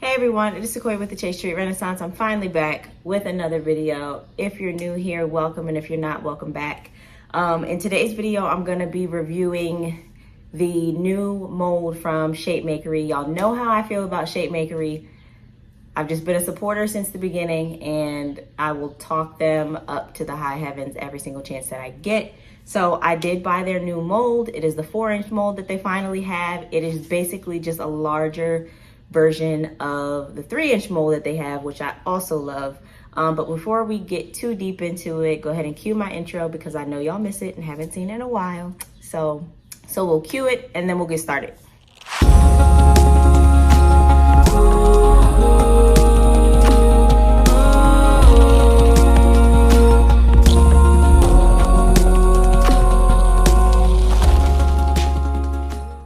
Hey everyone, it is Quikrete with the Chase Street Renaissance. I'm finally back with another video. If you're new here, welcome, and if you're not, welcome back. In today's video, I'm gonna be reviewing the new mold from Shapemakery. Y'all know how I feel about Shapemakery. I've just been a supporter since the beginning, and I will talk them up to the high heavens every single chance that I get. So I did buy their new mold. It is the 4-inch mold that they finally have. It is basically just a larger version of the 3-inch mold that they have, which I also love. But before we get too deep into it, go ahead and cue my intro because I know y'all miss it and haven't seen it in a while. So we'll cue it and then we'll get started.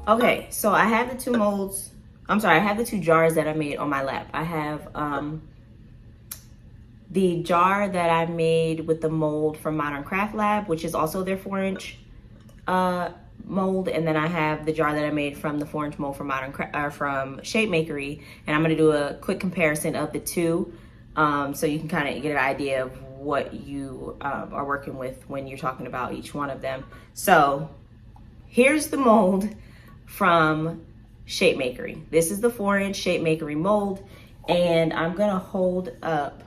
Okay, so I have the two molds. I have the two jars that I made on my lap. I have the jar that I made with the mold from Modern Craft Lab, which is also their 4-inch mold, and then I have the jar that I made from the 4-inch mold from from Shapemakery, and I'm gonna do a quick comparison of the two, so you can kind of get an idea of what you are working with when you're talking about each one of them. So here's the mold from Shapemakery. This is the 4-inch Shapemakery mold, and I'm gonna hold up.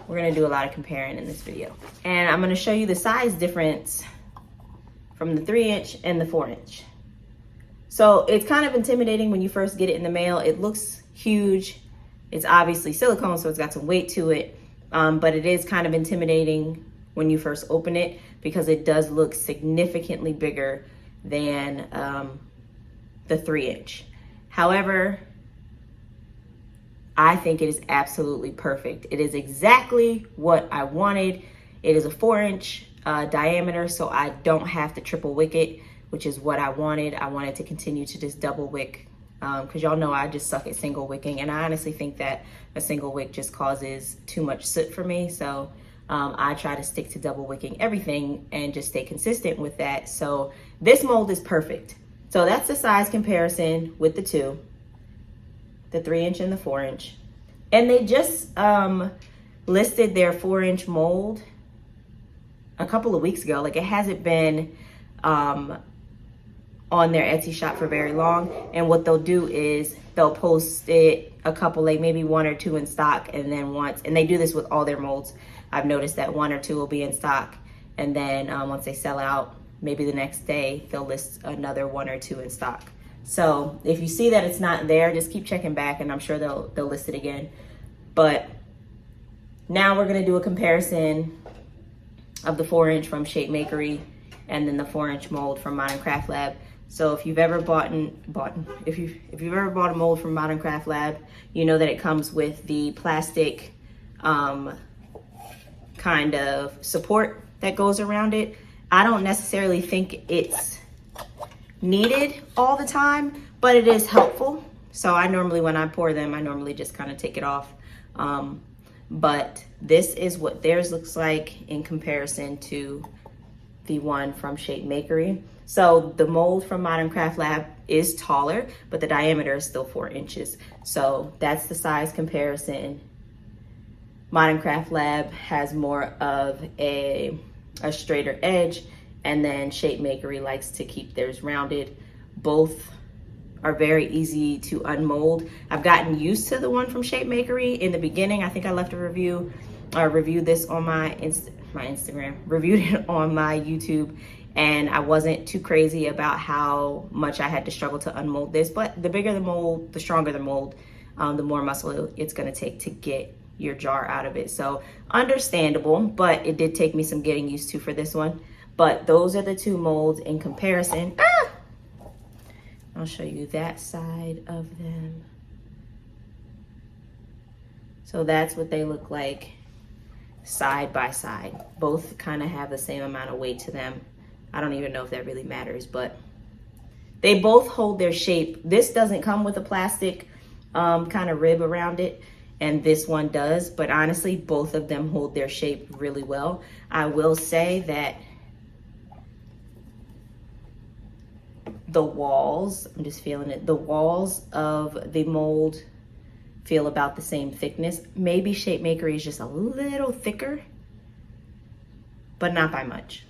We're gonna do a lot of comparing in this video, and I'm gonna show you the size difference from the 3-inch and the 4-inch. So it's kind of intimidating when you first get it in the mail. It looks huge. It's obviously silicone, so it's got some weight to it, but it is kind of intimidating when you first open it because it does look significantly bigger than the 3-inch. However, I think it is absolutely perfect. It is exactly what I wanted. It is a 4-inch diameter, so I don't have to triple wick it, which is what I wanted. I wanted to continue to just double wick because y'all know I just suck at single wicking, and I honestly think that a single wick just causes too much soot for me. So I try to stick to double wicking everything and just stay consistent with that. So this mold is perfect. So that's the size comparison with the two, the 3-inch and the 4-inch. And they just listed their 4-inch mold a couple of weeks ago. Like, it hasn't been on their Etsy shop for very long. And what they'll do is they'll post it a couple, like maybe 1 or 2 in stock, and then once, and they do this with all their molds. I've noticed that 1 or 2 will be in stock, and then once they sell out, maybe the next day they'll list another 1 or 2 in stock. So if you see that it's not there, just keep checking back, and I'm sure they'll list it again. But now we're gonna do a comparison of the 4-inch from Shapemakery and then the 4-inch mold from Modern Craft Lab. So if you've ever if you've ever bought a mold from Modern Craft Lab, you know that it comes with the plastic kind of support that goes around it. I don't necessarily think it's needed all the time, but it is helpful. So I normally, when I pour them, I normally just kind of take it off. But this is what theirs looks like in comparison to the one from Shapemakery. So the mold from Modern Craft Lab is taller, but the diameter is still 4 inches. So that's the size comparison. Modern Craft Lab has more of a straighter edge, and then Shapemakery likes to keep theirs rounded. Both are very easy to unmold. I've gotten used to the one from Shapemakery. In the beginning, I think I left a review, or reviewed this on my Instagram, reviewed it on my YouTube, and I wasn't too crazy about how much I had to struggle to unmold this. But the bigger the mold, the stronger the mold, the more muscle it's gonna take to get your jar out of it. So understandable, but it did take me some getting used to for this one. But those are the two molds in comparison. I'll show you that side of them. So that's what they look like side by side. Both kind of have the same amount of weight to them. I don't even know if that really matters, but they both hold their shape. This doesn't come with a plastic kind of rib around it, and this one does, but honestly, both of them hold their shape really well. I will say that the walls, I'm just feeling it, the walls of the mold feel about the same thickness. Maybe Shapemakery is just a little thicker, but not by much.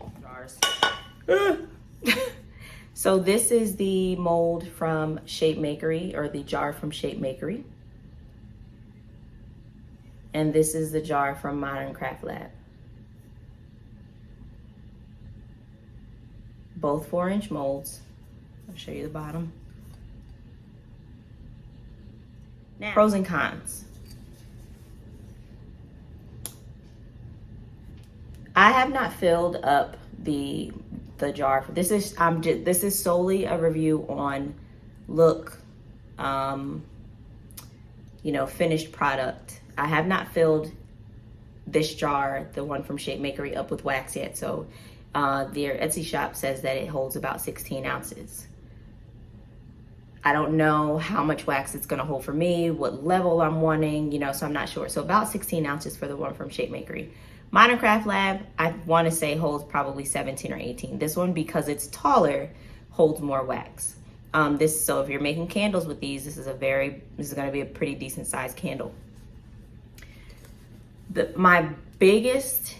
So this is the mold from Shapemakery, or the jar from Shapemakery. And this is the jar from Modern Craft Lab. Both 4-inch molds. I'll show you the bottom. Now, pros and cons. I have not filled up the jar. This is solely a review on look, you know, finished product. I have not filled this jar, the one from Shapemakery, up with wax yet. So their Etsy shop says that it holds about 16 ounces. I don't know how much wax it's gonna hold for me, what level I'm wanting, you know, so I'm not sure. So about 16 ounces for the one from Shapemakery. Modern Craft Lab, I wanna say holds probably 17 or 18. This one, because it's taller, holds more wax. So if you're making candles with these, this is gonna be a pretty decent sized candle. The biggest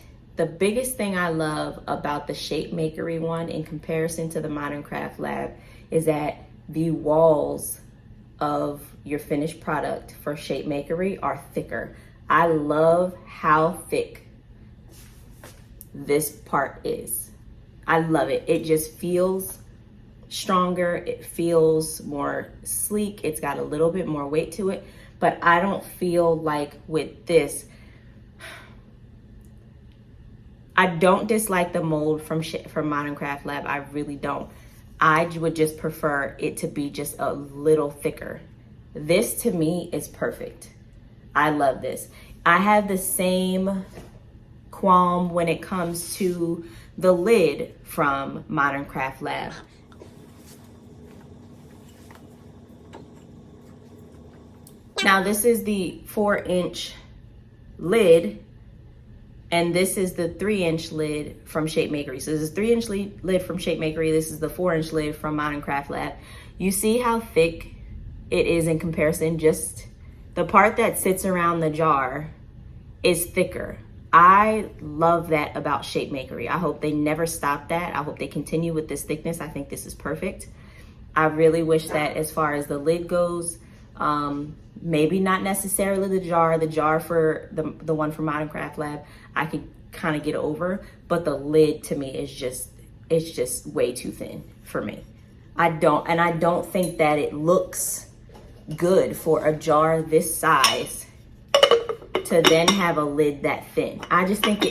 thing I love about the Shapemakery one in comparison to the Modern Craft Lab is that the walls of your finished product for Shapemakery are thicker. I love how thick this part is. I love it. It just feels stronger. It feels more sleek. It's got a little bit more weight to it, but I don't feel like with this, I don't dislike the mold from Modern Craft Lab. I really don't. I would just prefer it to be just a little thicker. This to me is perfect. I love this. I have the same qualm when it comes to the lid from Modern Craft Lab. Now this is the 4-inch lid, and this is the 3-inch lid from Shapemakery. So this is 3-inch lid from Shapemakery. This is the 4-inch lid from Modern Craft Lab. You see how thick it is in comparison? Just the part that sits around the jar is thicker. I love that about Shapemakery. I hope they never stop that. I hope they continue with this thickness. I think this is perfect. I really wish that as far as the lid goes, maybe not necessarily the jar for the one from Modern Craft Lab, I could kind of get over, but the lid to me is it's just way too thin for me. I don't think that it looks good for a jar this size to then have a lid that thin. I just think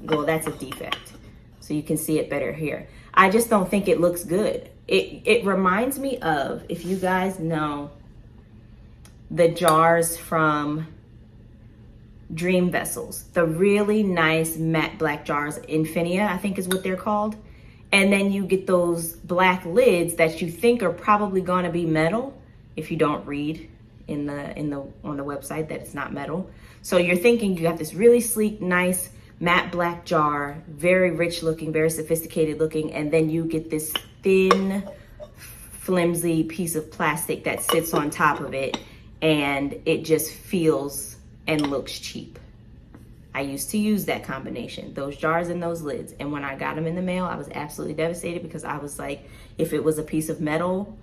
well, that's a defect. So you can see it better here. I just don't think it looks good. It reminds me of, if you guys know, the jars from Dream Vessels, the really nice matte black jars, Infinia, I think is what they're called. And then you get those black lids that you think are probably gonna be metal if you don't read on the website that it's not metal. So you're thinking you got this really sleek, nice matte black jar, very rich looking, very sophisticated looking, and then you get this thin, flimsy piece of plastic that sits on top of it, and it just feels and looks cheap. I used to use that combination, those jars and those lids. And when I got them in the mail, I was absolutely devastated because I was like, if it was a piece of metal,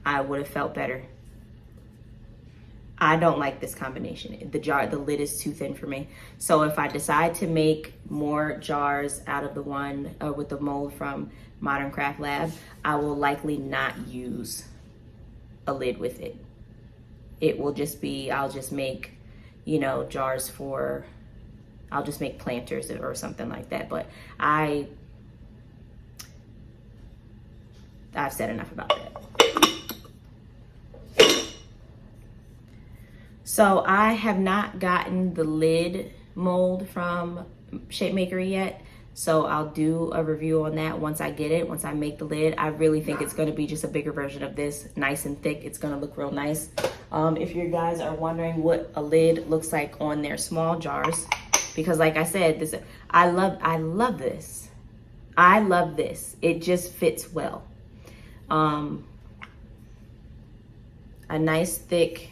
I would have felt better. I don't like this combination. The lid is too thin for me. So if I decide to make more jars out of the one with the mold from Modern Craft Lab, I will likely not use a lid with it. It will just be, I'll just make, you know, jars for, I'll just make planters or something like that. But I've said enough about that. So I have not gotten the lid mold from Shapemakery yet. So I'll do a review on that once I get it, once I make the lid. I really think it's gonna be just a bigger version of this, nice and thick. It's gonna look real nice. If you guys are wondering what a lid looks like on their small jars, because like I said, I love this. I love this. It just fits well. A nice thick,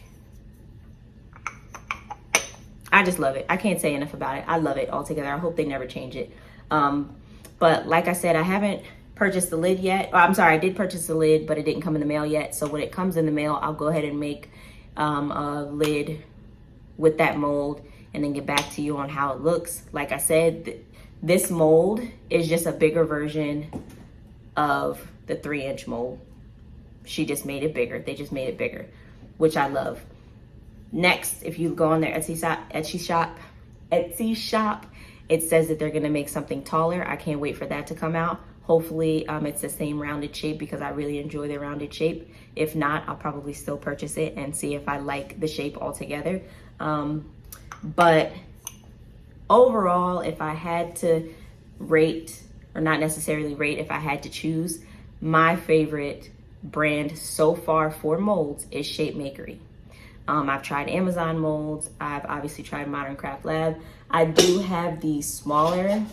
I just love it. I can't say enough about it. I love it altogether. I hope they never change it. But like I said, I haven't purchased the lid yet. I'm sorry, I did purchase the lid, but it didn't come in the mail yet. So when it comes in the mail, I'll go ahead and make a lid with that mold and then get back to you on how it looks. Like I said, this mold is just a bigger version of the 3-inch mold. She just made it bigger. They just made it bigger, which I love. Next, if you go on their Etsy shop, it says that they're gonna make something taller. I can't wait for that to come out. Hopefully it's the same rounded shape because I really enjoy the rounded shape. If not, I'll probably still purchase it and see if I like the shape altogether. But overall, if I had to rate, or not necessarily rate, if I had to choose, my favorite brand so far for molds is Shapemakery. I've tried Amazon molds. I've obviously tried Modern Craft Lab. I do have the smaller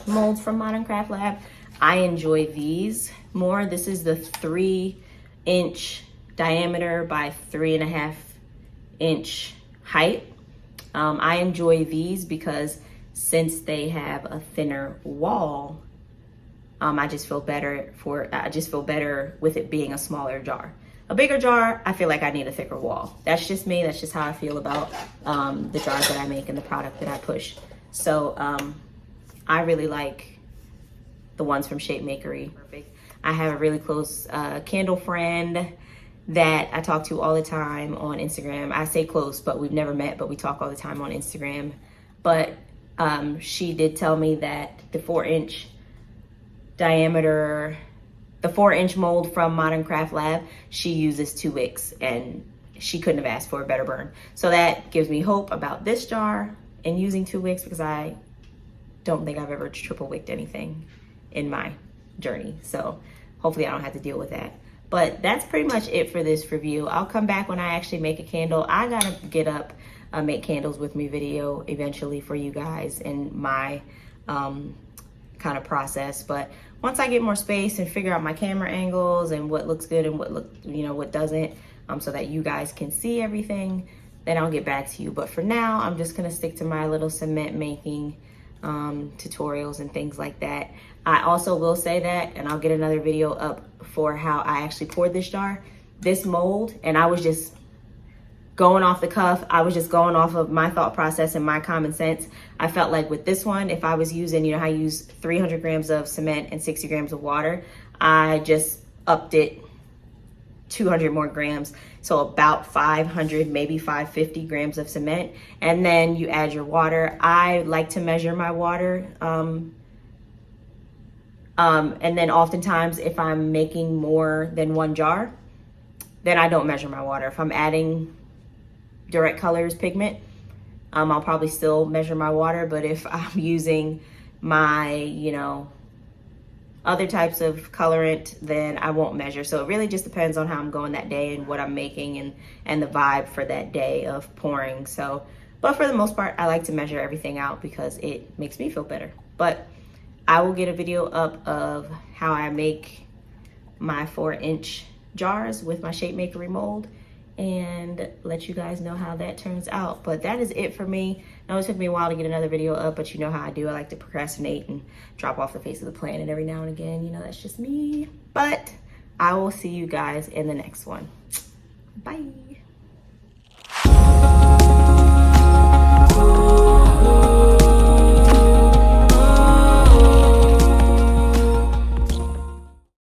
molds from Modern Craft Lab. I enjoy these more. This is the 3-inch diameter by 3.5-inch height. I enjoy these because since they have a thinner wall, I just feel better with it being a smaller jar. A bigger jar, I feel like I need a thicker wall. That's just me. That's just how I feel about the jars that I make and the product that I push. So I really like the ones from Shapemakery. I have a really close candle friend that I talk to all the time on Instagram. I say close, but we've never met, but we talk all the time on Instagram. But she did tell me that the 4-inch diameter, the 4-inch mold from Modern Craft Lab, she uses 2 wicks and she couldn't have asked for a better burn. So that gives me hope about this jar and using 2 wicks because I don't think I've ever triple wicked anything in my journey. So hopefully I don't have to deal with that. But that's pretty much it for this review. I'll come back when I actually make a candle. I gotta get up a make candles with me video eventually for you guys in my kind of process. But once I get more space and figure out my camera angles and what looks good and what doesn't, so that you guys can see everything, then I'll get back to you. But for now, I'm just gonna stick to my little cement making tutorials and things like that. I also will say that, and I'll get another video up for how I actually poured this jar. This mold, and I was just going off the cuff. I was just going off of my thought process and my common sense. I felt like with this one, if I was using, how I use 300 grams of cement and 60 grams of water, I just upped it 200 more grams. So about 500, maybe 550 grams of cement. And then you add your water. I like to measure my water. And then oftentimes if I'm making more than 1 jar, then I don't measure my water. If I'm adding direct colors pigment, I'll probably still measure my water. But if I'm using my, other types of colorant, then I won't measure. So it really just depends on how I'm going that day and what I'm making and the vibe for that day of pouring. So, but for the most part, I like to measure everything out because it makes me feel better. But I will get a video up of how I make my 4-inch jars with my Shapemakery mold and let you guys know how that turns out. But that is it for me. I know it took me a while to get another video up, but you know how I do. I like to procrastinate and drop off the face of the planet every now and again. That's just me. But I will see you guys in the next one. Bye.